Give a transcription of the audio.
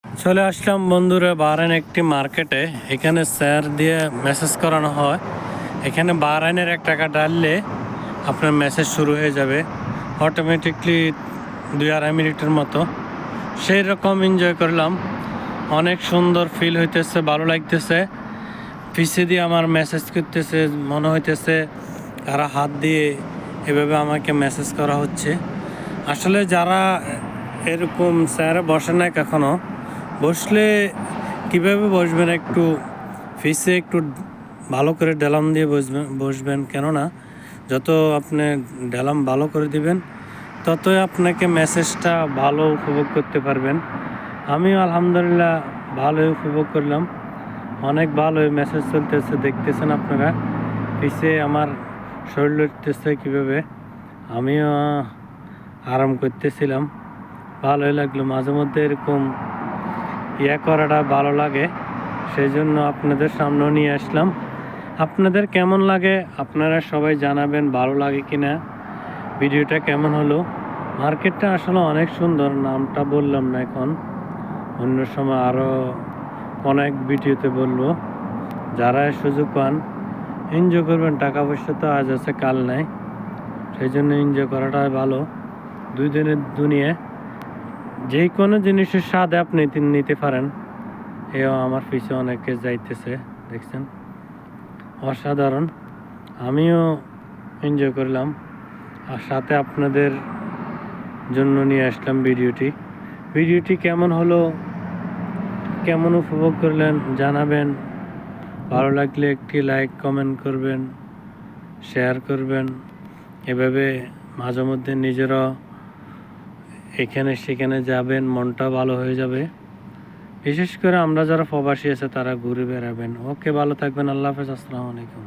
চলে আসলাম বন্ধুরা বাহরাইন একটি মার্কেটে। এখানে স্যার দিয়ে মেসেজ করানো হয়। এখানে বাহরাইনের 1 টাকা ডাললে আপনার মেসেজ শুরু হয়ে যাবে অটোমেটিকলি 2-2.5 মিনিটের মতো। সেই রকম এনজয় করলাম, অনেক সুন্দর ফিল হইতেছে, ভালো লাগতেছে। পিছে দিয়ে আমার মেসেজ করতেছে, মনে হইতেছে কারা হাত দিয়ে এভাবে আমাকে মেসেজ করা হচ্ছে। আসলে যারা এরকম স্যারে বসে নাই কখনো, বসলে কিভাবে বসবেন, একটু ফিসে একটু ভালো করে ডেলাম দিয়ে বসবেন। কেননা যত আপনি ডেলাম ভালো করে দিবেন, ততই আপনাকে মেসেজটা ভালো উপভোগ করতে পারবেন। আমিও আলহামদুলিল্লাহ ভালোই উপভোগ করলাম, অনেক ভালোই মেসেজ চলতেছে। দেখতেছেন আপনারা পিছে আমার শরীর লড়তেছে কীভাবে, আমিও আরাম করতেছিলাম। ভালোই লাগলো, মাঝে মধ্যে এরকম করাটা ভালো লাগে, সেই জন্য আপনাদের সামনে নিয়ে আসলাম। আপনাদের কেমন লাগে আপনারা সবাই জানাবেন, ভালো লাগে কিনা, ভিডিওটা কেমন হলো। মার্কেটটা আসলে অনেক সুন্দর, নামটা বললাম না এখন, অন্য সময় আরও অনেক ভিডিওতে বলবো। যারা সুযোগ পান এনজয় করবেন, টাকা পয়সা তো আজ আছে কাল নাই, সেই জন্য এনজয় করাটাই ভালো। 2 দিনের দুনিয়া, যে কোনো জিনিসের স্বাদ আপনি নিতে পারেন। এও আমার পিছে অনেকে যাইতেছে, দেখছেন, অসাধারণ। আমিও এনজয় করলাম, আর সাথে আপনাদের জন্য নিয়ে আসলাম ভিডিওটি কেমন হলো, কেমন উপভোগ করলেন জানাবেন। ভালো লাগলে একটি লাইক কমেন্ট করবেন, শেয়ার করবেন। এভাবে মাঝে মধ্যে নিজেরা এখানে সেখানে যাবেন, মনটা ভালো হয়ে যাবে। বিশেষ করে আমরা যারা প্রবাসী আছে তারা ঘুরে বেড়াবেন। ওকে, ভালো থাকবেন, আল্লাহ হাফেজ, আসসালামু আলাইকুম।